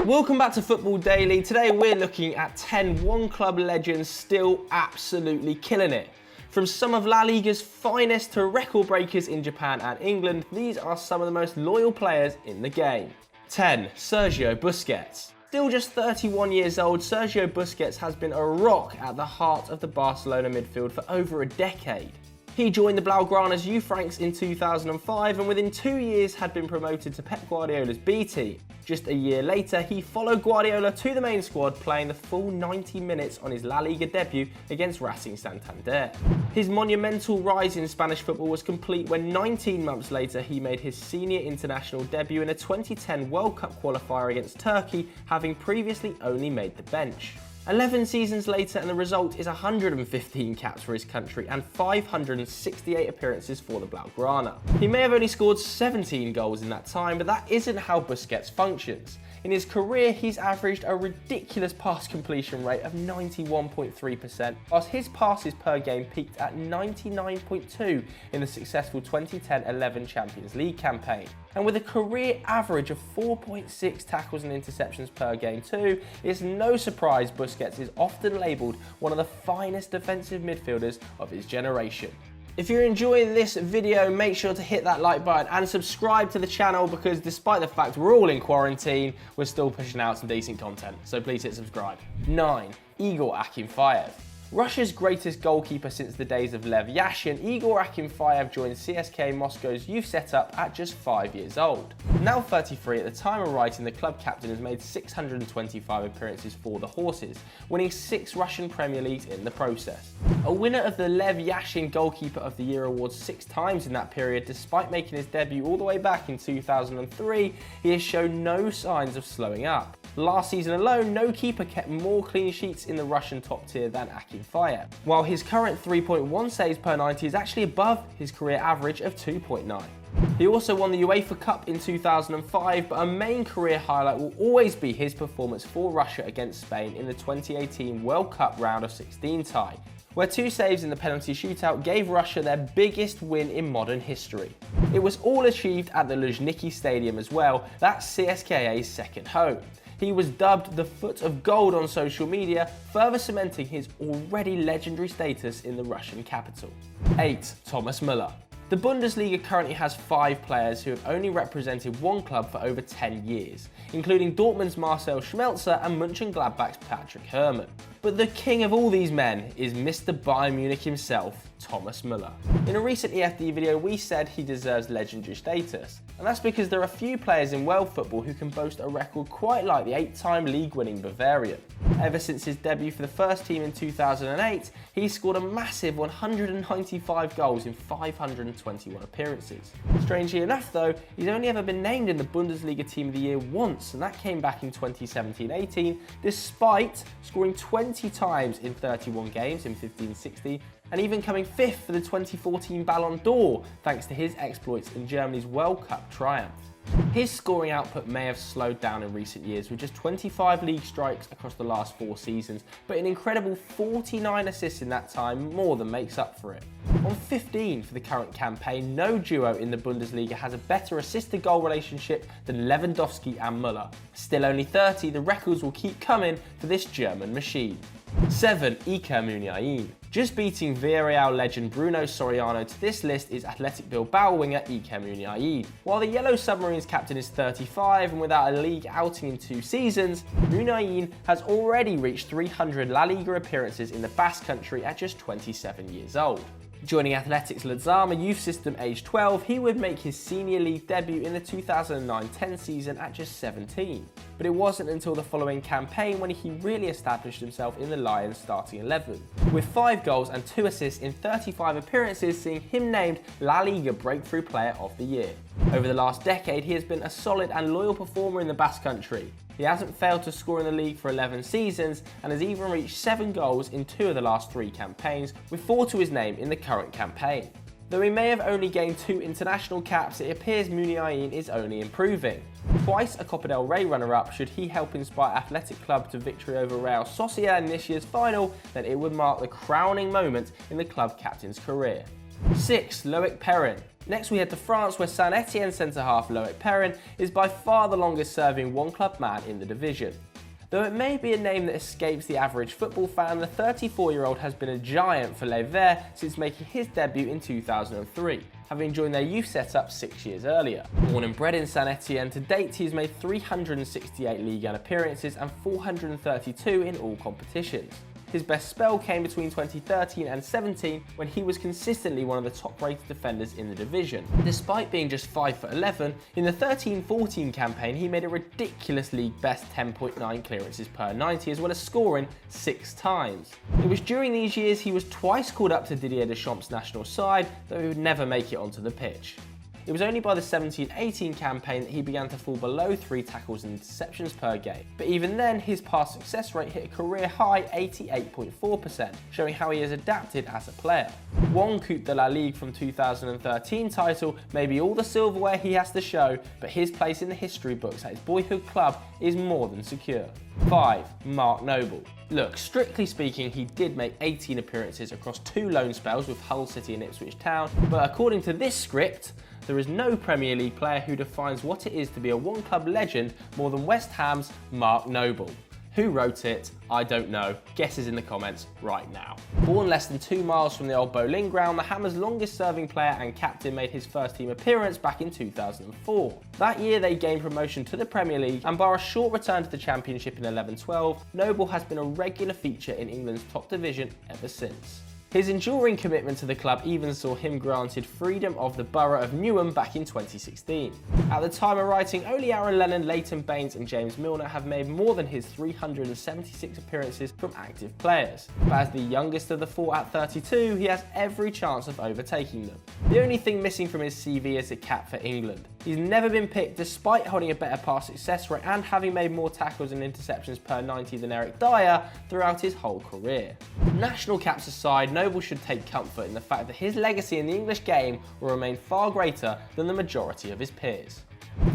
Welcome back to Football Daily. Today we're looking at 10 one-club legends still absolutely killing it. From some of La Liga's finest to record breakers in Japan and England, these are some of the most loyal players in the game. 10. Sergio Busquets. Still just 31 years old, Sergio Busquets has been a rock at the heart of the Barcelona midfield for over a decade. He joined the Blaugrana's youth ranks in 2005 and within 2 years had been promoted to Pep Guardiola's B team. Just a year later, he followed Guardiola to the main squad, playing the full 90 minutes on his La Liga debut against Racing Santander. His monumental rise in Spanish football was complete when 19 months later he made his senior international debut in a 2010 World Cup qualifier against Turkey, having previously only made the bench. 11 seasons later and the result is 115 caps for his country and 568 appearances for the Blaugrana. He may have only scored 17 goals in that time, but that isn't how Busquets functions. In his career, he's averaged a ridiculous pass completion rate of 91.3%, whilst his passes per game peaked at 99.2 in the successful 2010-11 Champions League campaign. And with a career average of 4.6 tackles and interceptions per game too, it's no surprise Busquets is often labelled one of the finest defensive midfielders of his generation. If you're enjoying this video, make sure to hit that like button and subscribe to the channel, because despite the fact we're all in quarantine, we're still pushing out some decent content, so please hit subscribe. 9. Igor Akinfeev. Russia's greatest goalkeeper since the days of Lev Yashin, Igor Akinfeev joined CSKA Moscow's youth setup at just 5 years old. Now 33 at the time of writing, the club captain has made 625 appearances for the Horses, winning 6 Russian Premier Leagues in the process. A winner of the Lev Yashin Goalkeeper of the Year award 6 times in that period, despite making his debut all the way back in 2003, he has shown no signs of slowing up. Last season alone, no keeper kept more clean sheets in the Russian top tier than Akinfeev, while his current 3.1 saves per 90 is actually above his career average of 2.9. He also won the UEFA Cup in 2005, but a main career highlight will always be his performance for Russia against Spain in the 2018 World Cup round of 16 tie, where 2 saves in the penalty shootout gave Russia their biggest win in modern history. It was all achieved at the Luzhniki Stadium as well, that's CSKA's second home. He was dubbed the Foot of Gold on social media, further cementing his already legendary status in the Russian capital. 8. Thomas Müller. The Bundesliga currently has 5 players who have only represented one club for over 10 years, including Dortmund's Marcel Schmelzer and Mönchengladbach's Patrick Herrmann. But the king of all these men is Mr. Bayern Munich himself, Thomas Müller. In a recent EFD video, we said he deserves legendary status, and that's because there are few players in world football who can boast a record quite like the 8-time league-winning Bavarian. Ever since his debut for the first team in 2008, he's scored a massive 195 goals in 521 appearances. Strangely enough though, he's only ever been named in the Bundesliga Team of the Year once, and that came back in 2017-18, despite scoring 20 times in 31 games in 15-16, and even coming 5th for the 2014 Ballon d'Or, thanks to his exploits in Germany's World Cup triumph. His scoring output may have slowed down in recent years, with just 25 league strikes across the last 4 seasons, but an incredible 49 assists in that time more than makes up for it. On 15 for the current campaign, no duo in the Bundesliga has a better assist-to-goal relationship than Lewandowski and Müller. Still only 30, the records will keep coming for this German machine. 7. Iker Muniain. Just beating Villarreal legend Bruno Soriano to this list is Athletic Bilbao winger Iker Muniain. While the Yellow Submarines captain is 35 and without a league outing in 2 seasons, Muniain has already reached 300 La Liga appearances in the Basque Country at just 27 years old. Joining Athletic's Lezama youth system aged 12, he would make his senior league debut in the 2009-10 season at just 17. But it wasn't until the following campaign when he really established himself in the Lions starting 11, with 5 goals and 2 assists in 35 appearances, seeing him named La Liga Breakthrough Player of the Year. Over the last decade, he has been a solid and loyal performer in the Basque Country. He hasn't failed to score in the league for 11 seasons and has even reached 7 goals in 2 of the last 3 campaigns, with 4 to his name in the current campaign. Though he may have only gained 2 international caps, it appears Muniain is only improving. Twice a Copa del Rey runner-up, should he help inspire Athletic Club to victory over Real Sociedad in this year's final, then it would mark the crowning moment in the club captain's career. 6. Loïc Perrin. Next we head to France, where Saint-Etienne centre-half Loïc Perrin is by far the longest serving one-club man in the division. Though it may be a name that escapes the average football fan, the 34-year-old has been a giant for Les Verts since making his debut in 2003, having joined their youth setup 6 years earlier. Born and bred in Saint-Etienne, to date he's made 368 Ligue 1 appearances and 432 in all competitions. His best spell came between 2013 and 17, when he was consistently one of the top-rated defenders in the division. Despite being just 5'11", in the 13-14 campaign he made a ridiculous league best 10.9 clearances per 90, as well as scoring 6 times. It was during these years he was twice called up to Didier Deschamps' national side, though he would never make it onto the pitch. It was only by the 17-18 campaign that he began to fall below 3 tackles and interceptions per game. But even then, his pass success rate hit a career high 88.4%, showing how he has adapted as a player. One Coupe de la Ligue from 2013 title may be all the silverware he has to show, but his place in the history books at his boyhood club is more than secure. 5. Mark Noble. Look, strictly speaking, he did make 18 appearances across 2 loan spells with Hull City and Ipswich Town, but according to this script, there is no Premier League player who defines what it is to be a one-club legend more than West Ham's Mark Noble. Who wrote it? I don't know. Guesses in the comments right now. Born less than 2 miles from the old Bowling Ground, the Hammers' longest-serving player and captain made his first team appearance back in 2004. That year they gained promotion to the Premier League, and bar a short return to the Championship in 11-12, Noble has been a regular feature in England's top division ever since. His enduring commitment to the club even saw him granted freedom of the borough of Newham back in 2016. At the time of writing, only Aaron Lennon, Leighton Baines and James Milner have made more than his 376 appearances from active players. But as the youngest of the 4 at 32, he has every chance of overtaking them. The only thing missing from his CV is a cap for England. He's never been picked despite holding a better pass success rate and having made more tackles and interceptions per 90 than Eric Dyer throughout his whole career. National caps aside, Noble should take comfort in the fact that his legacy in the English game will remain far greater than the majority of his peers.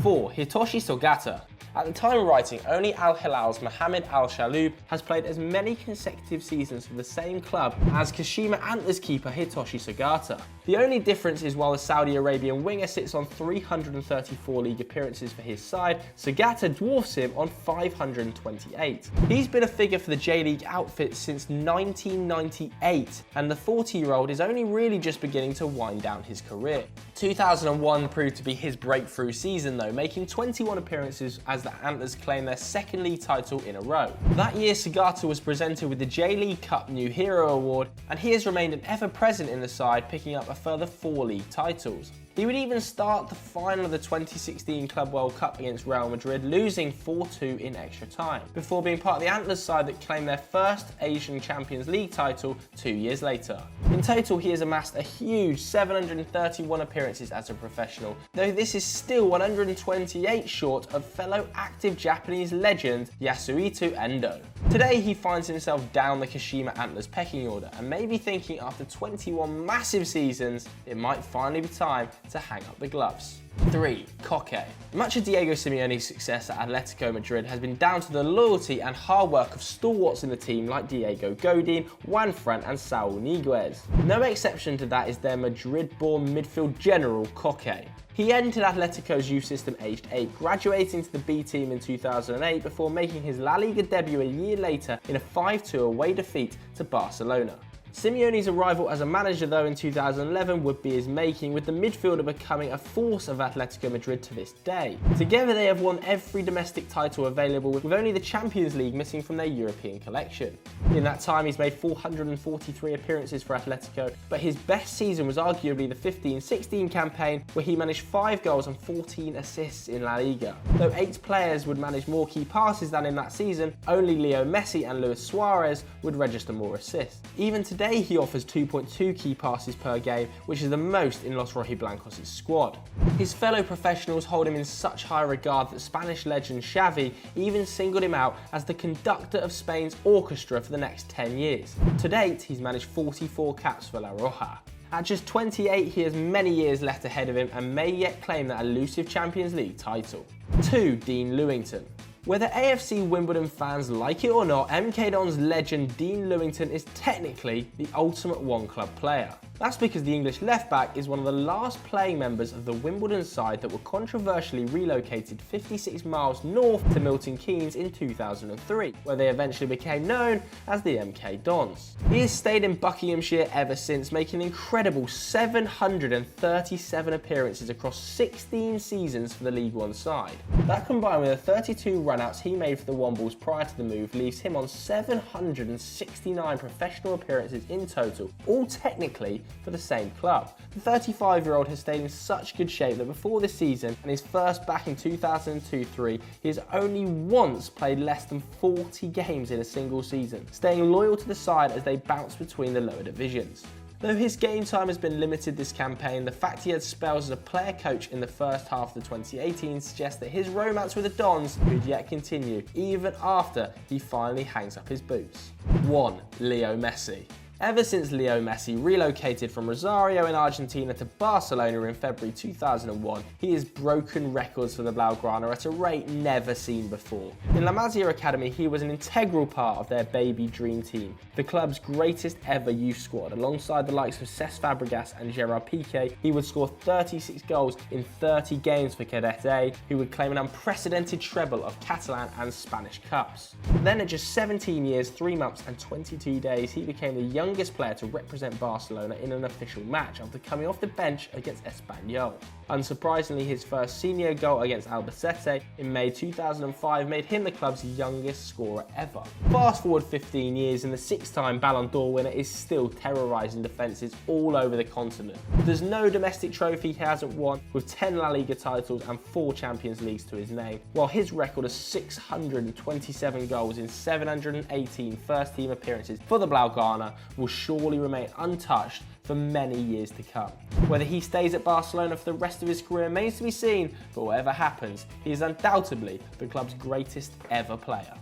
4. Hitoshi Sogata. At the time of writing, only Al Hilal's Mohamed Al Shaloub has played as many consecutive seasons for the same club as Kashima Antlers keeper Hitoshi Sogata. The only difference is while the Saudi Arabian winger sits on 334 league appearances for his side, Sogata dwarfs him on 528. He's been a figure for the J-League outfit since 1998, and the 40-year-old is only really just beginning to wind down his career. 2001 proved to be his breakthrough season though, making 21 appearances as the Antlers claim their second league title in a row. That year, Sogata was presented with the J-League Cup New Hero Award, and he has remained an ever-present in the side, picking up a further 4 league titles. He would even start the final of the 2016 Club World Cup against Real Madrid, losing 4-2 in extra time, before being part of the Antlers side that claimed their first Asian Champions League title 2 years later. In total, he has amassed a huge 731 appearances as a professional, though this is still 128 short of fellow active Japanese legend Yasuhito Endo. Today, he finds himself down the Kashima Antlers pecking order, and may be thinking after 21 massive seasons, it might finally be time to hang up the gloves. 3. Koke. Much of Diego Simeone's success at Atletico Madrid has been down to the loyalty and hard work of stalwarts in the team like Diego Godin, Juan Fran and Saul Niguez. No exception to that is their Madrid-born midfield general Koke. He entered Atletico's youth system aged 8, graduating to the B team in 2008 before making his La Liga debut a year later in a 5-2 away defeat to Barcelona. Simeone's arrival as a manager though in 2011 would be his making, with the midfielder becoming a force of Atletico Madrid to this day. Together they have won every domestic title available, with only the Champions League missing from their European collection. In that time he's made 443 appearances for Atletico, but his best season was arguably the 15-16 campaign, where he managed 5 goals and 14 assists in La Liga. Though 8 players would manage more key passes than in that season, only Leo Messi and Luis Suarez would register more assists. Even today he offers 2.2 key passes per game, which is the most in Los Rojiblancos' squad. His fellow professionals hold him in such high regard that Spanish legend Xavi even singled him out as the conductor of Spain's orchestra for the next 10 years. To date, he's managed 44 caps for La Roja. At just 28, he has many years left ahead of him and may yet claim that elusive Champions League title. 2. Dean Lewington. Whether AFC Wimbledon fans like it or not, MK Dons legend Dean Lewington is technically the ultimate one-club player. That's because the English left-back is one of the last playing members of the Wimbledon side that were controversially relocated 56 miles north to Milton Keynes in 2003, where they eventually became known as the MK Dons. He has stayed in Buckinghamshire ever since, making an incredible 737 appearances across 16 seasons for the League One side. That combined with the 32 run-outs he made for the Wombles prior to the move leaves him on 769 professional appearances in total, all technically for the same club. The 35-year-old has stayed in such good shape that before this season and his first back in 2002-03, he has only once played less than 40 games in a single season, staying loyal to the side as they bounce between the lower divisions. Though his game time has been limited this campaign, the fact he had spells as a player coach in the first half of the 2018 suggests that his romance with the Dons could yet continue, even after he finally hangs up his boots. 1. Leo Messi. Ever since Leo Messi relocated from Rosario in Argentina to Barcelona in February 2001, he has broken records for the Blaugrana at a rate never seen before. In La Masia Academy, he was an integral part of their baby dream team, the club's greatest ever youth squad. Alongside the likes of Cesc Fabregas and Gerard Piqué, he would score 36 goals in 30 games for Cadet A, who would claim an unprecedented treble of Catalan and Spanish Cups. Then at just 17 years, 3 months and 22 days, he became the youngest player to represent Barcelona in an official match after coming off the bench against Espanyol. Unsurprisingly, his first senior goal against Albacete in May 2005 made him the club's youngest scorer ever. Fast forward 15 years and the 6-time Ballon d'Or winner is still terrorising defences all over the continent. There's no domestic trophy he hasn't won, with 10 La Liga titles and 4 Champions Leagues to his name, while his record of 627 goals in 718 first-team appearances for the Blaugrana will surely remain untouched for many years to come. Whether he stays at Barcelona for the rest of his career remains to be seen, but whatever happens, he is undoubtedly the club's greatest ever player.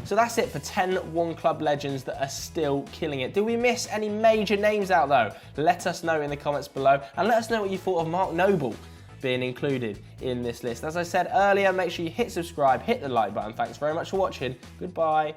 So that's it for 10 one-club legends that are still killing it. Did we miss any major names out though? Let us know in the comments below, and let us know what you thought of Mark Noble being included in this list. As I said earlier, make sure you hit subscribe, hit the like button. Thanks very much for watching. Goodbye.